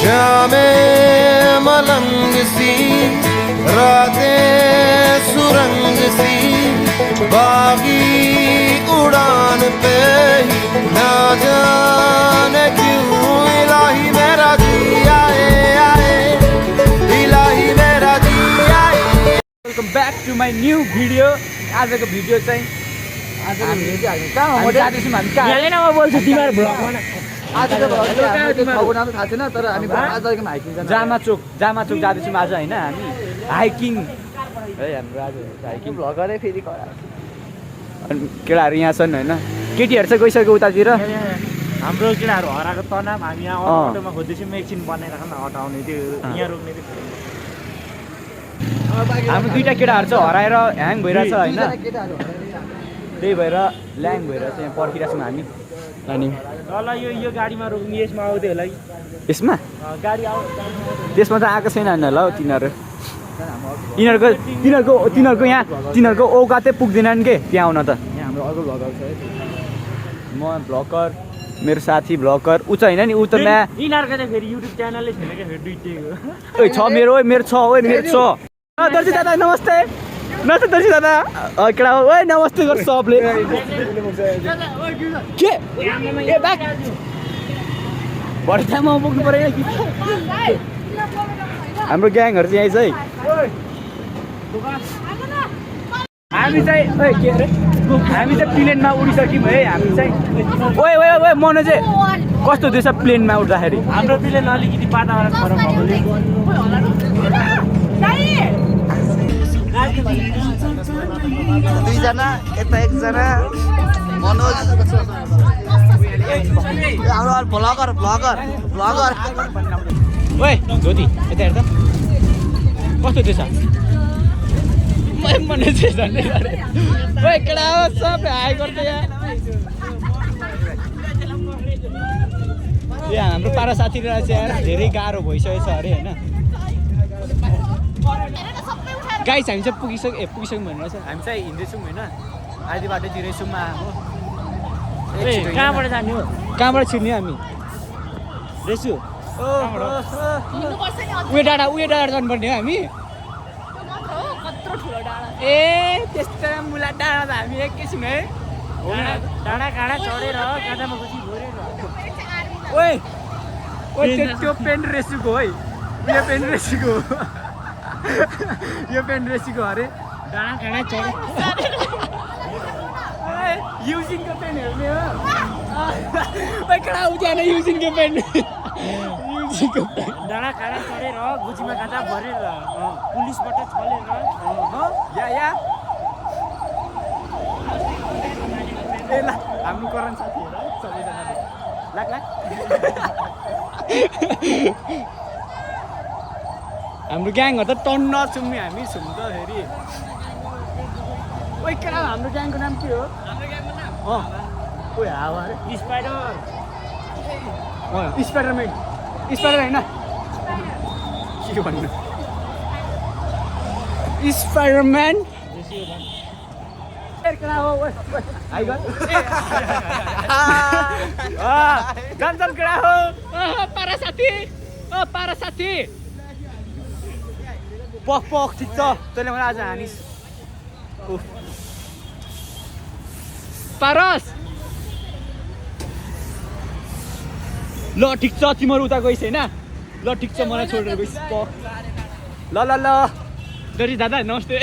शामें मलंग C रातें सुरंग C बागी उड़ान पे ही ना जाने क्यों इलाही मेरा जी आए आए इलाही मेरा जी आए। Welcome back to my new video. आजको भिडियो चाहिँ कहाँ जाँदैछौँ हामी कहाँ बोल्छु तिमीहरू भ्लगमा थाहा छैन तर हामी जामा चोक जाँदैछौँ आज होइन हामी हाइकिङ है हाम्रो आज हाइकिङ भ्लगरै फेरि अनि केटाहरू यहाँ छन् होइन केटीहरू चाहिँ गइसक्यो उतातिर हाम्रो केटाहरू हराएको तनाव हामी यहाँ अटोमा खोज्दैछौँ एकछिन बनाइराख न हटाउने त्यो यहाँ रोक्ने हाम्रो दुईवटा केटाहरू चाहिँ हराएर ह्याङ भइरहेछ होइन त्यही भएर ल्याङ भएर चाहिँ पर्खिरहेको छौँ हामी अनि ल यो गाडीमा रोक्ने यसमा आउँदै होला यसमा गाडी त्यसमा चाहिँ आएको छैन ल तिनीहरूको औकातै पुग्दैनन् के त्यहाँ आउन त यहाँ हाम्रो अर्को भ्लगर छ है म भ्लगर मेरो साथी भ्लगर ऊ चाहिँ होइन नि ऊ त यिनीहरूको चाहिँ फेरि युट्युब च्यानलै छैन क्या फेरि दुइटैको ओइ छ मेरो छ दर्जी दादा नमस्ते दर्जी दादा केटा हो ओइ नमस्ते गर्छ सबले के ए ब्याक भर्तामा पुग्नु पऱ्यो कि हाम्रो ग्याङहरू चाहिँ यही छ है हामी चाहिँ के अरे हामी चाहिँ प्लेनमा उडिसक्यौँ है हामी चाहिँ ओए मन चाहिँ कस्तो हुँदैछ प्लेनमा उड्दाखेरि हाम्रो प्लेन अलिकति वातावरण फरक दुईजना यता एकजना मनोज हाम्रो भ्लगर ओए ज्योति यता हेर त कस्तो हुँदैछ मनोज चाहिँ झन्डै गरे ओए केटा हो सब हाई गर्दै यहाँ हाम्रो पारा साथीलाई चाहिँ धेरै गाह्रो भइसकेको छ अरे होइन गाइस हामी चाहिँ पुगिसक्यौँ भनेर चाहिँ हामी चाहिँ हिँड्दैछौँ होइन आधी बाटोतिर छौँ हो कहाँबाट जाने हो कहाँबाट छिर्ने हामी रेसु उयो डाँडा जानुपर्ने हो हामी ए त्यस्तो मुला डाँडा त हामी एकैछौँ है डाँडा काँडा चढेर गाडामा बसी घोरेर ओए त्यो पेन्ट रेसुको है यो पेन्ट रेसुको यो पेन्ट रेसीको अरे डाँडा काँडा चढेर युजिङको पेन्ट हेर्ने हो कडा उठ्याएन युजिङको पेन्ट डाँडा काँडा चढेर गुचीमा गाँजा भरेर पुलिसबाट छलेर या ए ल हाम्रो करण साथीहरू सबैजनाले लाग हाम्रो ग्याङहरू त टन्न छौँ नि हामी छौँ त फेरि ओइ केटा हाम्रो ग्याङको नाम के हो हाम्रो ग्याङको नाम ओइ हावा अरे स्पाइडरम्यान होइन के भन्नु स्पाइडरम्यान जान्छन् केटा हो पारा साथी पख ठिक छ तैँले मलाई आज हानिस पारस ल ठिक छ तिमीहरू उता गइस् होइन ल ठिक छ मलाई छोडेर गइस् ल दर्जी दादा नमस्ते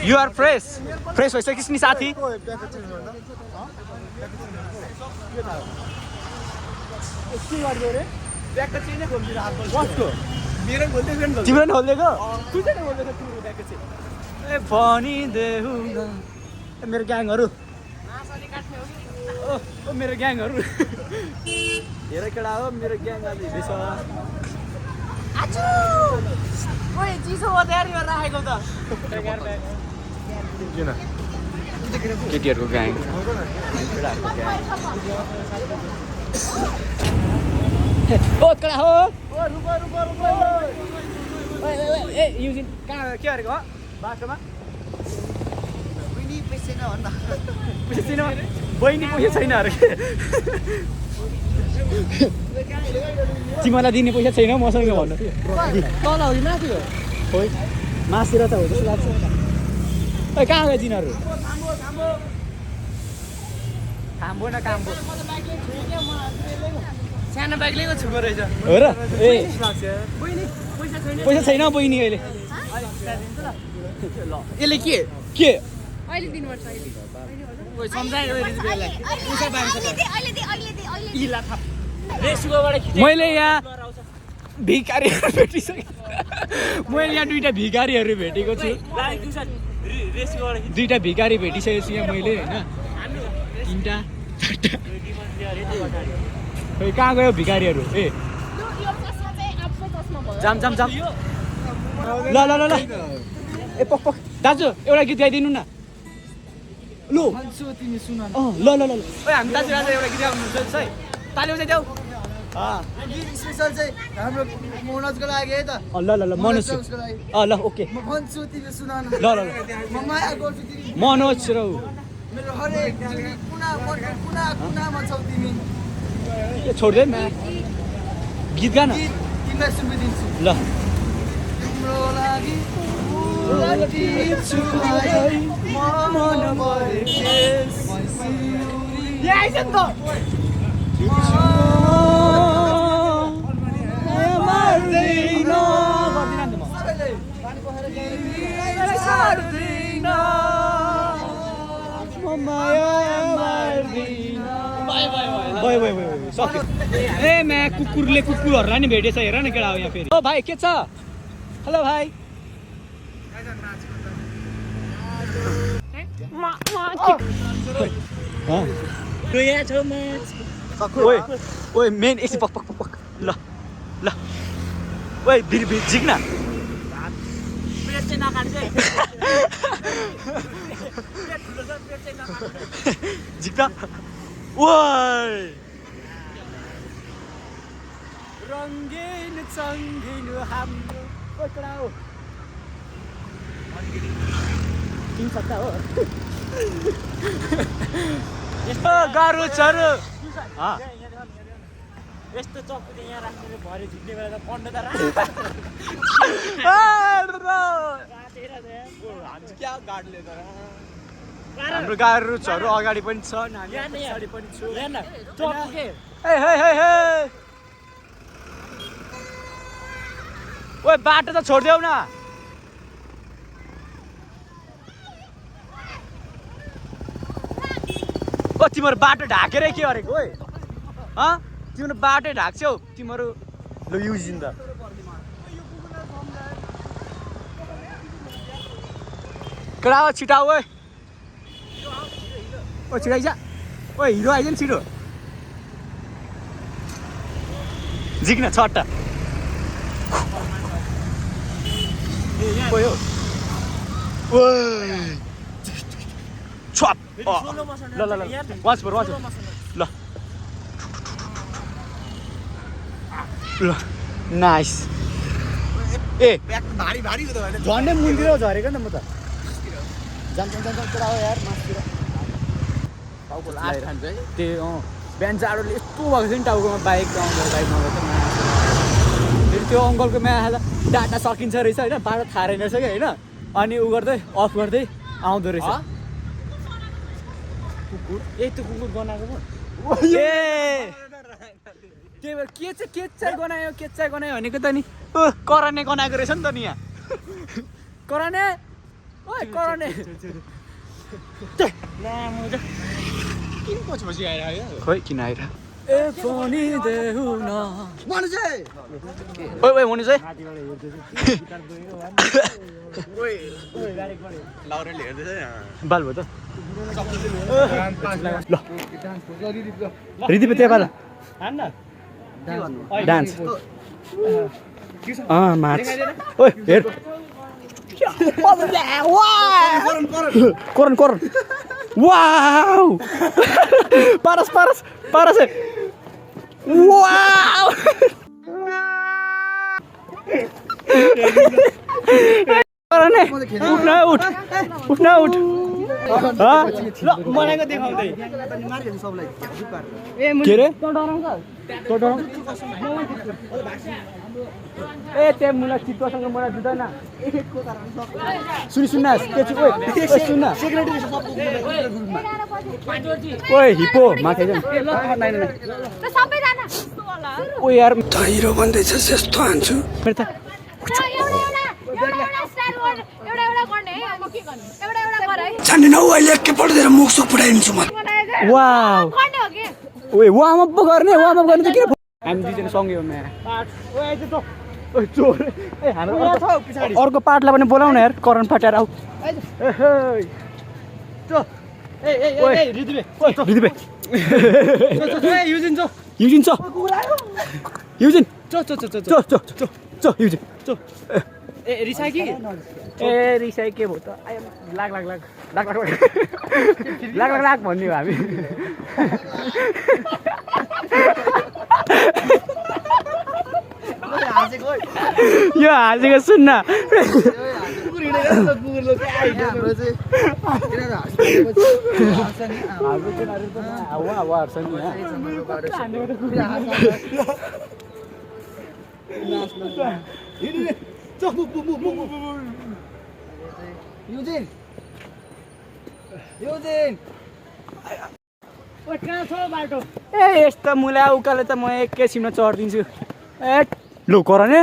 यु आर फ्रेस भइसकिस् नि साथी तिम्रो नि खोलिदिएको ए भनिदेऊ न मेरो ग्याङहरू मेरो ग्याङहरू हेर केटा हो मेरो ग्याङ आज हिँड्दैछ केटीहरूको ग्याङ ओ केटा हो ए युजिन कहाँ के गरेको बाटोमा पैसा छैन बहिनी पैसा छैन अरे तिमीलाई दिने पैसा छैन मसँग भन्नु तल हो कि माथि हो खोइ मासतिर त हो जस्तो लाग्छ ओइ कहाँ गयो तिनीहरू काम्बो न काम्बो सानो बाइक लिएको छु रहेछ हो र ए पैसा छैन बहिनी अहिले यसले के के अहिले दिनुपर्छ अहिले ओइ सम्झायो रिजबेललाई पैसा बाँड्छ मैले यहाँ भिखारीहरू भेटिसकेँ मैले यहाँ दुईवटा भिखारीहरू भेटेको छु दुईवटा भिखारी भेटिसकेको छु यहाँ मैले होइन तिनवटा खै कहाँ गयो भिखारीहरू ए जाम जाम जाम ल ल ल ल ए पक पक दाजु एउटा गीत गाइदिनु न लु तिमी सुन ल ल ल ओइ हामी दाजु आज एउटा गीत गाउनुहुन्छ है ताली बजाइदेऊ स्पेसल चाहिँ हाम्रो मनोजको लागि है त ल ल ल मनोज ल ओके म भन्छु तिमी सुन न ल ल ल म माया गर्छु तिमी मनोज रौ मेरो हरेक कुना कुना कुनामा छौ तिमी ए छोड्दै म गीत गान तिमीलाई सुम्पिदिन्छु ल तिम्रो लागि उलाटिछु है मन मरेस यहाँ आइज त सक्यो ए म्या कुकुरले कुकुरहरूलाई नि भेटेछ हेर न केटा हो यहाँ फेरि ओ भाइ के छ हेलो भाइ ओए ओए मेन एकछिन पक पक पक पक ल ल ओए भिर भिर झिक न झिक त ओए रङ्गीन सङ्गीन हाम्रो पकडा हो किन सक्दा हो गाह्रो चरो यस्तो चक्कु यहाँ राख्ने भरे झुक्ने बेला त पढ्नु त हाम्रो गाह्रोहरू अगाडि पनि छ पछाडि पनि छु ओए बाटो त छोडिदेऊ न ओ तिम्रो बाटो ढाकेरै के गरेको ओए तिम्रो बाटै ढाक्छौ तिम्रो ल युजिन त कडा छिटाउ ओए ओ छिटाइज ओ हिरो आइज नि छिटो झिक्न छट्टा ओयो छप ल ल ल वाच ल ल नाइस ए भारी भारी हो त भने झन्डै मुन्तिर झरेको नि त म त जान्छ पुरा हो यार मासतिर टाउको लास्ट खान्छ है त्यो बिहान जाडोले यस्तो भएको छ नि टाउकोमा बाइक अङ्कल बाइकमा फेरि त्यो अङ्कलको म्याहा डाटा सकिन्छ रहेछ होइन बाटो थाहा रहेन रहेछ कि होइन अनि उ गर्दै अफ गर्दै आउँदो रहेछ कुकुर ए त्यो कुकुर गनाएको पो ए त्यही भएर के चाहिँ गनायो भनेको त नि कराने गनाएको रहेछ नि त नि यहाँ कराने ओए कराने किन पछि आइरहेको खोइ किन आइरह ए पनि देऊ न मनु चाहिँ ओए मनु चाहिँ लाउरेले हेर्दैछ बाल भयो त ल रिदिप त्यहाँ बाल डान्स मार्च ओए हेर कोरन वाउ पारस वाउ उठ न मलाई देखाउँदै के रे ए त्यहाँ मलाई चित्तसँग मलाई दिँदैन सुन्न के चाहिँ ओइ सुन्न ओइ हिपो माथि ओ यार हिरो भन्दैछ यस्तो हान्छु मेरो त जान्ने न अहिले एकैपल्ट दिएर मुख सुख फुटाइदिन्छु म वाउ ओए वार्म अप पो गर्ने वार्म अप गर्ने त किन हामी दुईजना सँगै हो म्या ओए चोर ए हाम्रो अर्को पार्टलाई पनि बोलाउन यार करण फाटेर आऊ युजिन युजिन ए रिसाइ कि ए रिसाइ के भयो त लाग भन्ने हो हामी यो हाँसेको सुन्न ए यस्तो मुला उकाले त म एकैछिनमा चढिदिन्छु ए लो कराने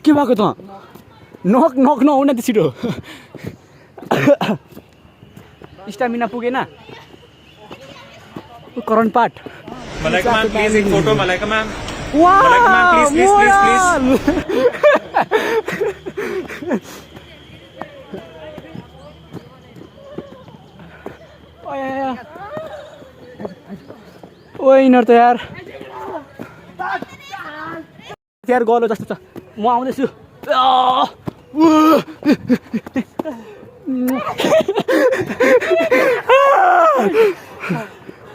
के भएको त नक नहुन त छिटो स्टामिना पुगेन करण पाठ मलाइका मैम प्लीज एक फोटो मलाइका मैम वाह मलाइका मैम प्लीज ओए यिनीहरू त यार गलो जस्तो छ म आउँदैछु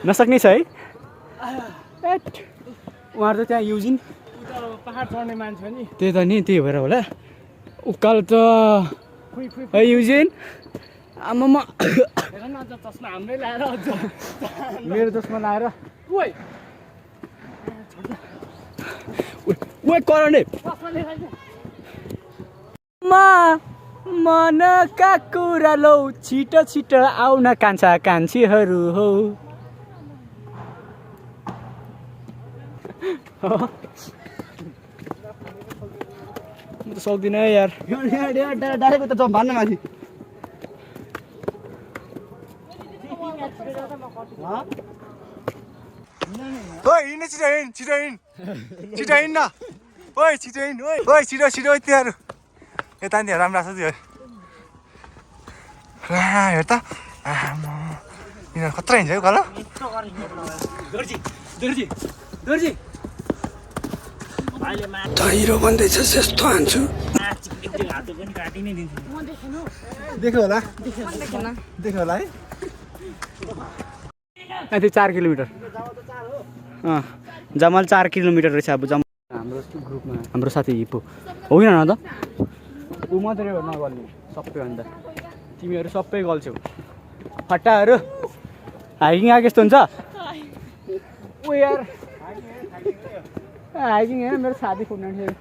नसक्ने छ है उहाँहरू त त्यहाँ युजिन पहाड चढ्ने मान्छे नि त्यही त नि त्यही भएर होला उकालो त है युजिन आमामा चस्मा हाम्रै लाएर मेरो चस्मा लाएर ओए करणे मनका कुरा लौ छिटो छिटो आउन कान्छा कान्छीहरू हो म त सक्दिनँ यार डाइरेक्ट त जम्प भान्न माथि ओइ हिँड्ने छिटो हिँड न ओइ छिटो हिँड ओइ छिटो तिनीहरू यता नि राम्रो छ त्यो हेर त यिनीहरू खतरा हिँड्छ है उकालो हिरो भन्दैछ यस्तो हान्छु देख्यो होला है त्यो 4 किलोमिटर जमल 4 किलोमिटर रहेछ अब हाम्रो ग्रुपमा हाम्रो साथी हिपो होइन न त ऊ मात्रै हो नगर्ने सबैभन्दा तिमीहरू सबै गल्छौ फट्टाहरू हाइकिङ आएको यस्तो हुन्छ ओ यार हाइकिङ होइन मेरो साथी फुट्न थियो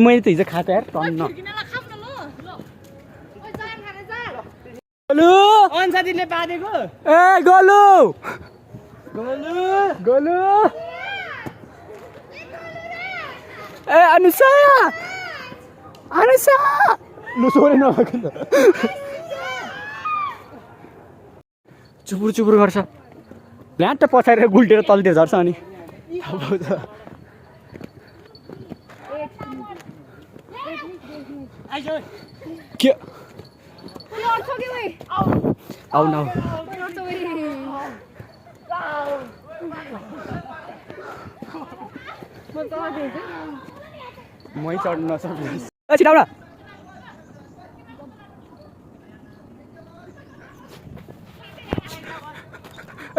मैले त हिजो खाएको यार टन्न गोलु साथीले बाँधेको ए गोलु ए अनुसा लु सोरे नभएको त चुपुर गर्छ ल्याट पछाडि गुल्टेर तलतिर झर्छ अनि के आउ न मै चढ्नु नसक्नु छिटाउन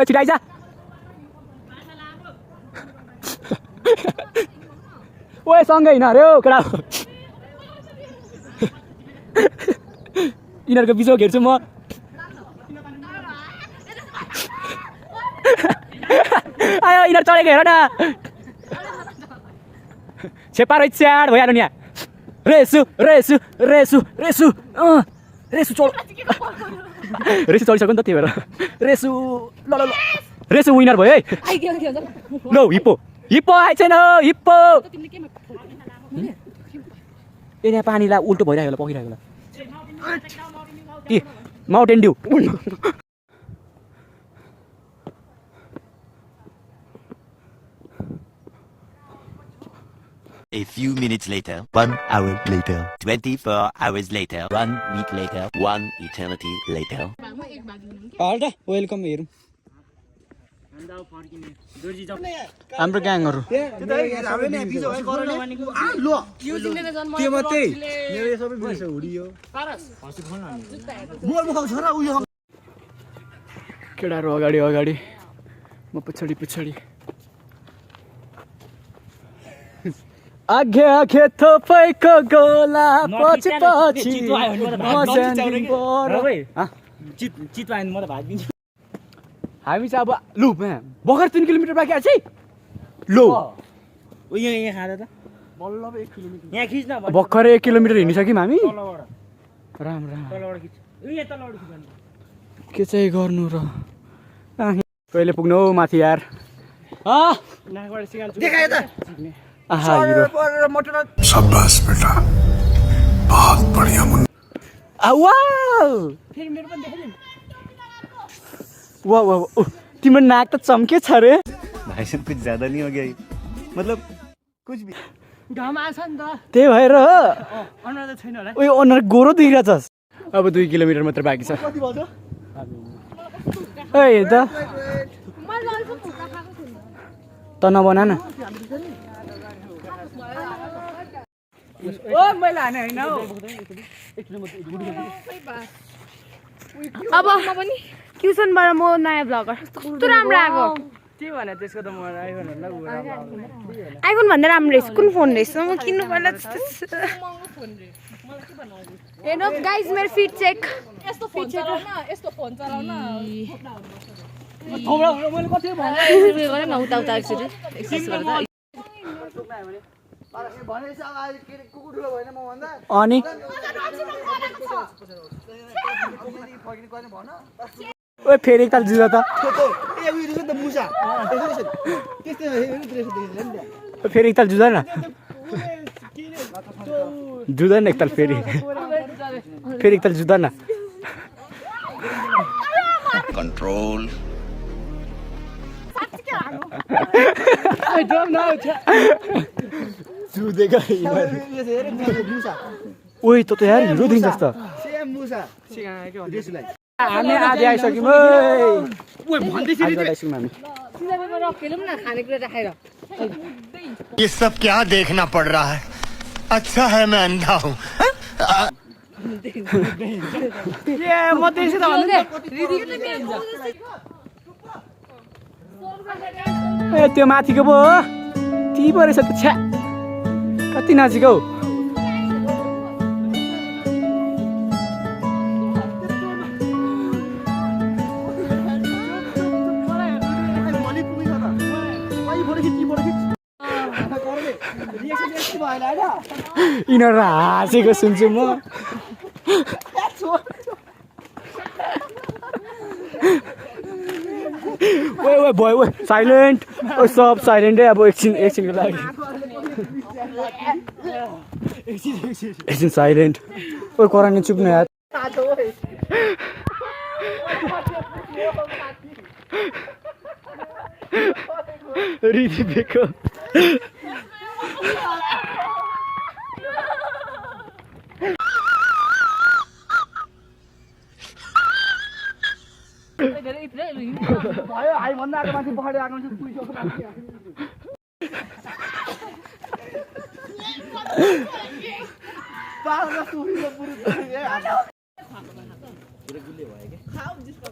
छिटाइजा ओए सँगै हिँड अरे हो केटा यिनीहरूको बिचमा घेर्छु म विनर चढेको हेर न छेपा रही च्याड भइहाल्यो नि यहाँ रेसु रेसु रेसु रेसु रेसु चढ रेसु चढिसक्यो नि त त्यही भएर रेसु ल ल ल रेसु विनर भयो है ल हिप्पो हिप्पो आइछेन हिप्पो ए यहाँ पानीलाई उल्टो भइरहेको होला पकिरहेको होला ए Mountain Dew A few minutes later, 1 hour later, 24 hours later, 1 week later, 1 eternity later. Halda welcome हेरौँ हाम्रो ग्याङहरू त्यो मात्रै मेरो यो सबै बिर्स हुडियो केटाहरू अगाडि अगाडि म पछाडि पछाडि आगे आगे थोपैको गोला पछि पछि हामी चाहिँ अब लु भर्खर 3 किलोमिटर बाँकी आछ है लो यहाँ खाँदा त बल्ल 1 किलोमिटर यहाँ खिच्न भर्खर 1 किलोमिटर हिँडिसक्यौँ हामी राम राम तलबाट खिच यहाँ तलबाट खिच्नु के चाहिँ गर्नु र कहिले पुग्नु हौ माथि यार नाकबाट सिगाल्छु देखाए त आहा हिरो शाबाश बेटा बहुत बढ़िया मुन्ना वाउ फेरि मेरो पनि देखाइदिनु वाह वाह तिम्रो नाक त चम्के छ रे भाई साहब कुछ ज्यादा नहीं हो गया मतलब कुछ भी घाम आछ नि त त्यही भएर अनुहार त छैन होला ओइ अनुहार गोरो देखिरहेछस् अब 2 किलोमिटर मात्र बाँकी छ कति भयो ओइ त त नबना न ओ मैले हाने हैन हौ अब म पनि ट्युसनबाट म नयाँ ब्लगर कस्तो राम्रो आएको के भने त्यसको त म आइफोन होला आइफोन भन्दा राम्रो रहेछ कुन फोन रहेछ म किन्नु पर्ला हेर्नु गाइज मेरो फिट चेक यस्तो फोन चलाउन यस्तो फोन चलाउन मैले कति भने गरे न उता उता एकचोटि एक्सर्साइज गर्दा अनि ओए फेरि एकताल जुदा त फेरि एकताल जुदा न जुदा न एकताल फेरि एकताल जुदा न कंट्रोल जुदेगा ओइ त यार हिरो देखिन्छ त हामी आधी आइसक्यौँ ओइ भन्दैछिन् हामी रखेलौँ न खानेकुरा राखेर ये सब क्या देखना पड़ रहा है अच्छा है मैं अंधा हूँ म त्यसै त ए त्यो माथिको पो हो ती पो रहेछ त छ्या कति नजिक हौ यिनीहरू हाँसेको सुन्छु म ओए ओए बोय ओए साइलेन्ट ओ सब साइलेन्ट है अब एकछिनको लागि एकछिन साइलेन्ट ओए करानी चुप न यार रिदी बेको भयो हाई भन्दा आएको मान्छे पहाडी आएको मान्छे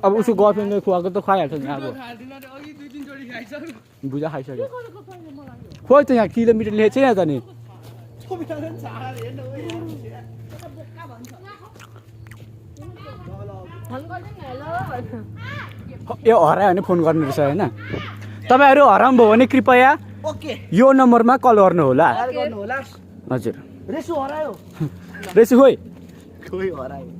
अब उसको गर्लफ्रेन्डले खुवाएको त खुवाइहाल्छ नि अब बुझा खाइसक्यो खोइ त यहाँ किलोमिटर लेखेको छैन त नि यो हरायो भने फोन गर्नु रहेछ होइन तपाईँहरू हराउनु भयो भने कृपया ओके यो नम्बरमा कल गर्नु होला गर्नु होला हजुर रेसु हरायो रेसु खोइ खोइ हरायो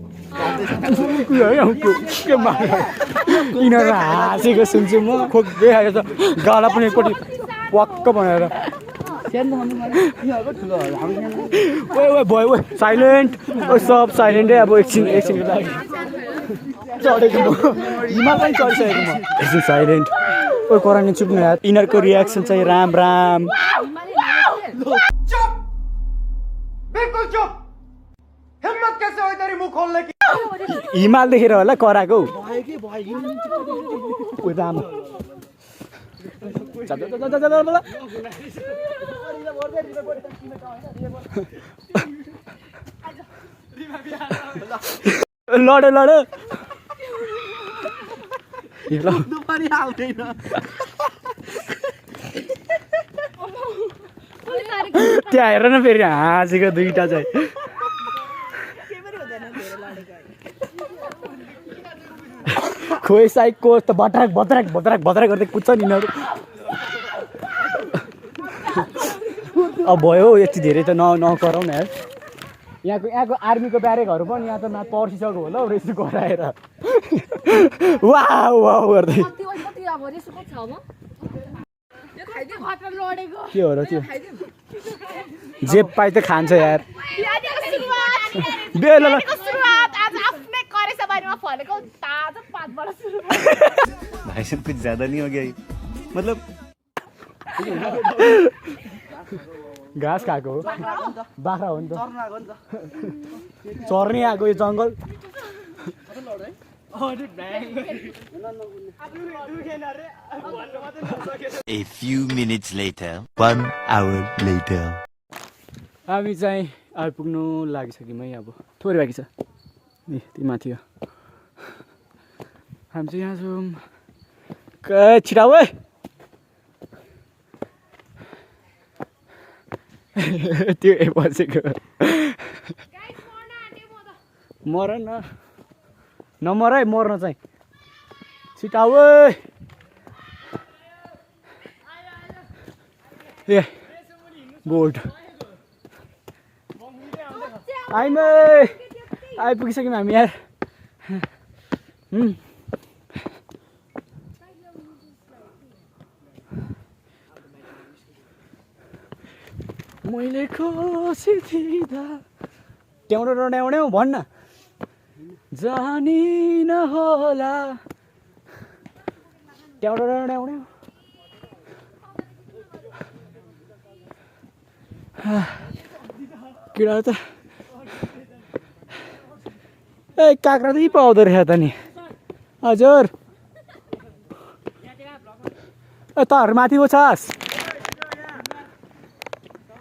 यिनीहरू हाँसेको सुन्छु म खोक्दै आयो त गाला पनि एकपट्टि पक्क बनाएर ओए भयो ओए साइलेन्ट ओ सब साइलेन्ट है अब एकछिनको लागि चढेको म हिमाल पनि चढिसकेको म एकछिन साइलेन्ट ओ करानी चुप्नु यार यिनीहरूको रियाक्सन चाहिँ राम राम बिल्कुल चुप हिम्मत कैसे हुई तेरी मुंह खोलने की हिमाल देखेर होला कराएको ओ राम लड लड पनि आउँदैन त्यहाँ हेर न फेरि हाँसेको दुईटा चाहिँ खोइ साइकको त भद्राक भद्राक भद्राक भद्राक गर्दै कुद्छ नि यिनीहरू अब भयो यति धेरै त नकराउ न यार यहाँको आर्मीको ब्यारेकहरू पनि यहाँ त पर्सिसक्यो होला हौ रेसु गराएर वाउ वाउ गर्दै के हो र त्यो जे पाइ त खान्छ यार भाई साहब कुछ ज्यादा नहीं हो गया मतलब घाँस खाएको हो बाख्रा हो नि त चर्ने आएको यो जङ्गल A few minutes later, 1 hour later. हामी चाहिँ आइपुग्नु लागिसक्यौँ है अब थोरै बाँकी छ नि ती माथि हो हामी चाहिँ यहाँ छौँ छिटाउ है त्यो बसेको मर न नमर है मर्न चाहिँ छिटाउ ए बोल्ट आइमै आइपुगिसक्यौँ हामी यार मैले खुसी थिँदा ट्याउडो ड्याउड्याउ भन्न जानी नहोला ट्याउडो ड्याउड्याउ किरा त ए काँक्रा त पाउँदो रहेछ त नि हजुर ए तहरू माथि पो छस्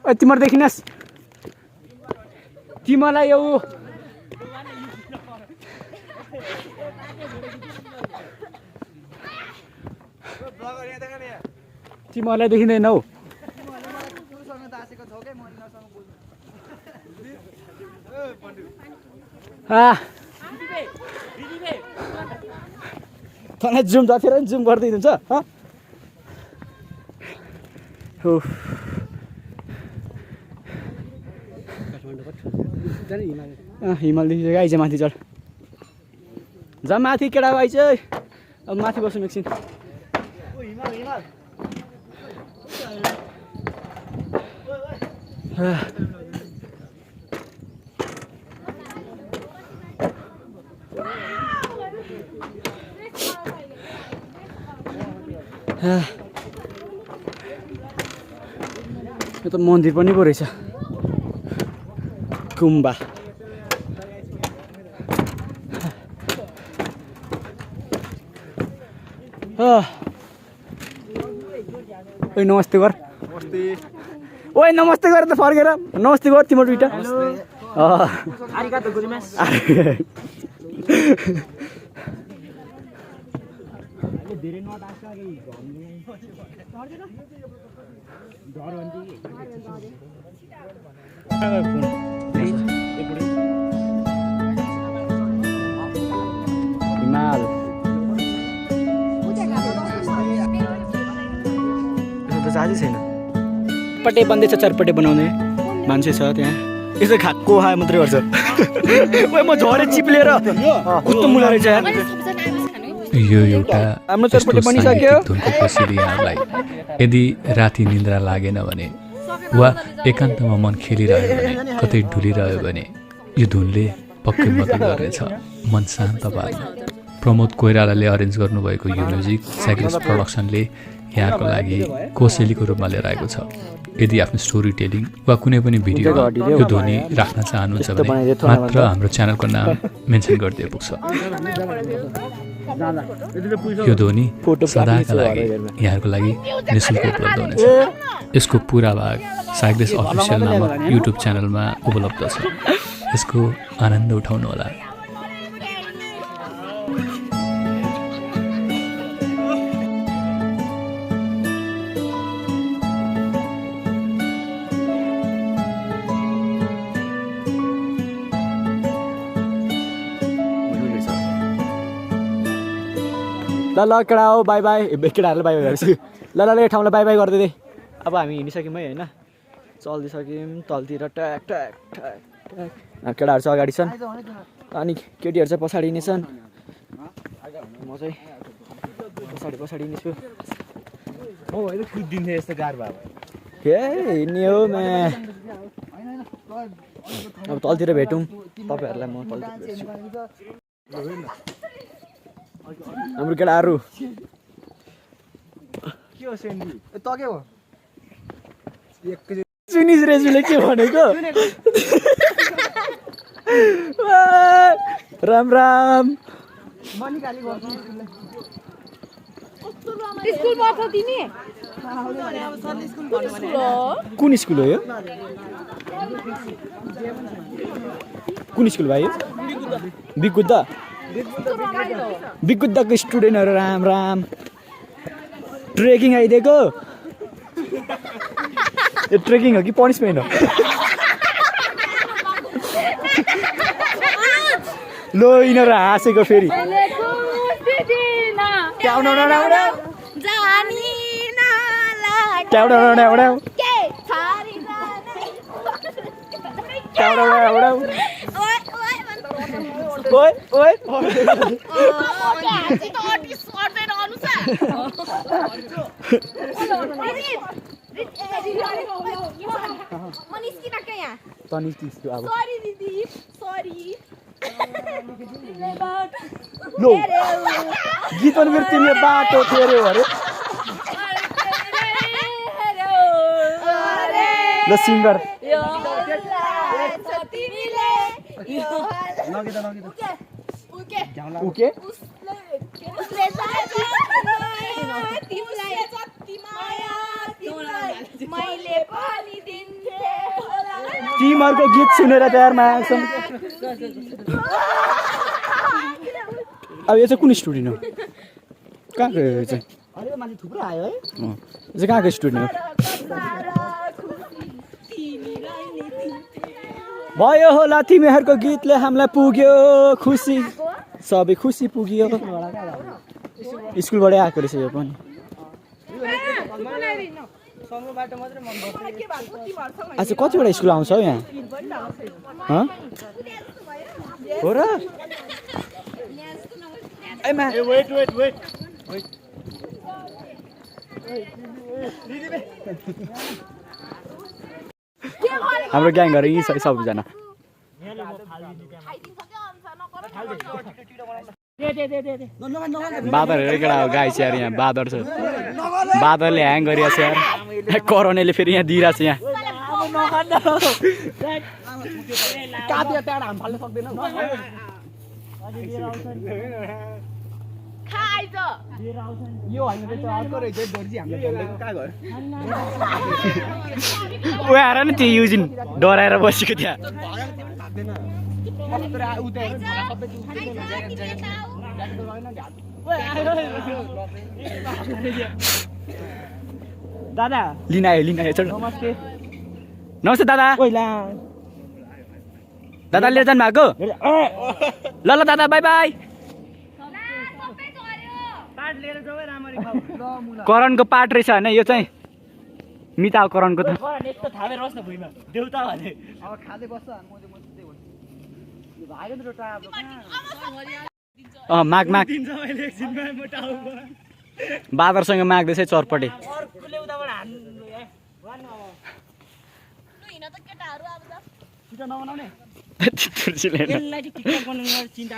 ए तिम्रो देखिनस् तिमीलाई यो तिमीलाई देखिँदैन हौ तँलाई जुम जति र जुम गरिदिनुहुन्छ हिमालदेखि आइज माथि चढ जा माथि केटा आइज अब माथि बस्नु एकछिन यो त मन्दिर पनि पो रहेछ गुम्बा ओइ नमस्ते गर ओइ नमस्ते गर त फर्केर नमस्ते गर तिम्रो दुइटा हिमाल थाहा छैन पट्टे बन्दैछ चरपटे बनाउने मान्छे छ त्यहाँ यसो खाएको खाए मात्रै गर्छ ओइ म झरे चिप्लेर कस्तो मुला रहेछ यार यो एउटा हाम्रो चरपटे बनिसक्यो धुनको पसिली यहाँलाई यदि राति निन्द्रा लागेन भने वा एकान्तमा मन खेलिरह्यो भने कतै डुलिरह्यो भने यो धुनले पक्कै मद्दत गर्नेछ मन शान्त पार्न प्रमोद कोइरालाले अरेन्ज गर्नुभएको यो म्युजिक साइक्लिस्ट प्रोडक्सनले यहाँको लागि कोसेलीको रूपमा लिएर आएको छ यदि आफ्नो स्टोरी टेलिङ वा कुनै पनि भिडियोमा यो ध्वनि राख्न चाहनुहुन्छ भने मात्र हाम्रो च्यानलको नाम मेन्सन गरिदिए पुग्छ यो ध्वनि सदाका लागि यहाँहरूको लागि निःशुल्क उपलब्ध हुनेछ यसको पुरा भाग साइक्लिस्ट अफिसियल नामक युट्युब च्यानलमा उपलब्ध छ यसको आनन्द उठाउनुहोला ल ल केटा हो बाई बाई केटाहरूले बाई बाई गरेपछि ल ल यो ठाउँलाई बाई बाई गरिदिँदै अब हामी हिँडिसक्यौँ है होइन चल्दैछौँ तलतिर ट्याक ट्याक ट्याक ट्याक केटाहरू चाहिँ अगाडि छन् अनि केटीहरू चाहिँ पछाडि हिँड्नेछन् म चाहिँ पछाडि हिँड्नेछु हो होइन कुदिन्थ्यो यस्तो गाह्रो भयो ए हिँड्ने हो म्या अब तलतिर भेटौँ तपाईँहरूलाई म तलतिर भेट्छु हाम्रो केटाहरू के हो सेन्डी त के हो सुनिस रेजुले के भनेको राम राम स्कुल पढ्छ तिमी कुन स्कुल हो यो कुन स्कुल भाइ बिकुद्दाको स्टुडेन्टहरू राम राम ट्रेकिङ आइदिएको यो ट्रेकिङ हो कि पनिसमेन्ट हो लो यिनीहरू हाँसेको फेरि गीत पनि मेरो तिमीले बाटो फेऱ्यो अरे ल सिङ्गर तिमीहरूको गीत सुनेर तयार माग्छ अब यो चाहिँ कुन स्टुडेन्ट हो कहाँको यो चाहिँ थुप्रो आयो है यो चाहिँ कहाँको स्टुडेन्ट हो भयो होला तिमीहरूको गीतले हामीलाई पुग्यो खुसी सबै खुसी पुग्यो स्कुलबाटै आएको रहेछ यो पनि अच्छा कतिवटा स्कुल आउँछ हौ यहाँ हो र हाम्रो ग्याङहरू यी छ सबैजना बादर हेरेर केटा हो गाई छ यार यहाँ बादर छ बादरले ह्याङ गरिरहेको छ यार करोनाले फेरि यहाँ दिइरहेको छ यहाँ ऊ आएर नि त्यो युजिन डराएर बसेको त्यहाँ दादा लिन आयो चल नमस्ते दादा दादा लिएर जानु भएको ल ल दादा बाई बाई करणको पार्ट रहेछ होइन यो चाहिँ मिता करणको त एक त थामेर बस्न भुइँमा देउता भने अब खाँदै बस्छ अनि म त्यही भन्छु यो भाग्यो नि रोटा अब माग माग दिन्छ मैले एकछिनमा म टाउको बादरसँग माग्दैछ चरपटे अर्कोले उताबाट हान्नु हिँड त केटाहरू अब त छिटो नबनाउने तुलसीले यसलाई चाहिँ टिकटक बनाउनु चिन्ता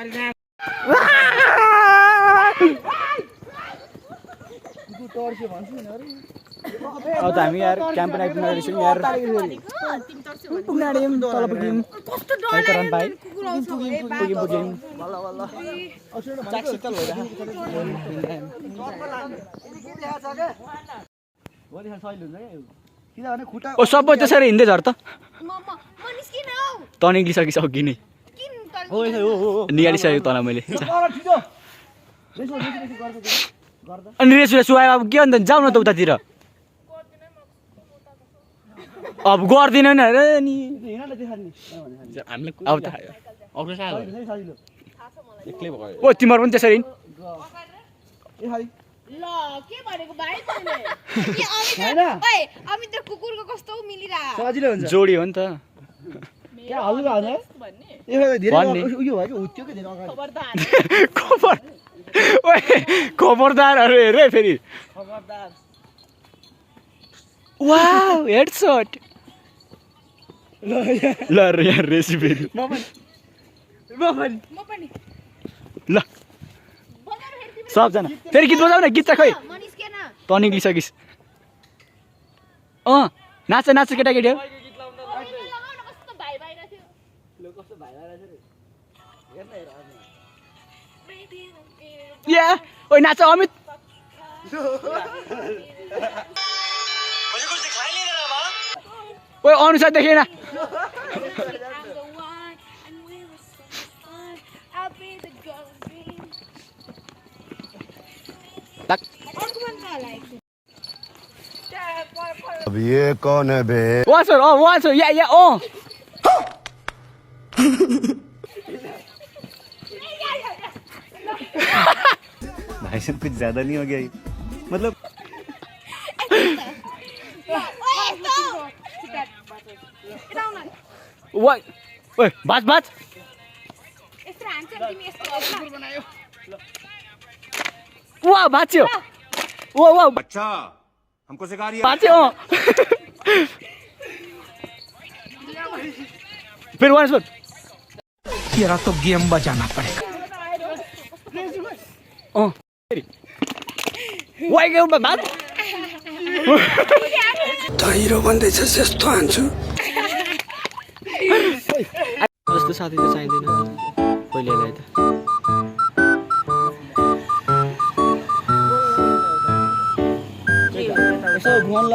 टर्स्यो भन्छु नि अरे अब त हामी यार क्याम्प नाइट नगरिसक्यौँ यार पुग्नाडे तल पुग्यौँ कस्तो रन पाइ कुकुर आउँछ ए बा पुग्यौँ बल्ल बल्ल चाकसितल भइरहेको भोलि सहिले हुन्छ क्या किनभने खुट्टा ओ सबै त्यसरी हिँड्दै झर त म निस्किन हौ त निक्लिसकिस अघि नै किन त निहालिसकेको तँलाई मैले अनि रेस रेस आयो अब के अन्त जाऊ न त उतातिर अब गर्दिन नि अरे नि अब त ओ तिमीहरू पनि त्यसरी ल के भनेको भाइ तैँले ओइ अमित र कुकुरको कस्तो मिलिरा सजिलो हुन्छ जोडी हो नि त क्या हल्लुका हुन्छ यो धेरै भन्ने। उयो भयो कि हुत्यो कि धेरै अगाडि खबर ओए खबरदारहरू हेर है फेरि वाउ हेडसट ल यहाँ रेस फेरि म पनि ल सबजना फेरि गीत बजाऊ न गीत चाहिँ खै म निस्केन त निक्लिसकिस् नाच नाच केटाकेटीहरू लगाउन कस्तो भाइ बाहिर थियो या ओइ नाच अमित ओइ अनुसार देखेन अब ये कौन है बे? वाच या भाई साहब कुछ ज्यादा नहीं हो गया ये? मतलब ओइ बाज बाज वा बाच्यो वा अच्छा हमको सिखा रही बाच्यो फिर वान सुन तेरा तो गेम बजाना पड़ेगा वाइ गयो बाज हिरो भन्दैछस् यस्तो हान्छु जस्तो साथी त चाहिँदैन पहिलेलाई त यसो घुमाउनु ल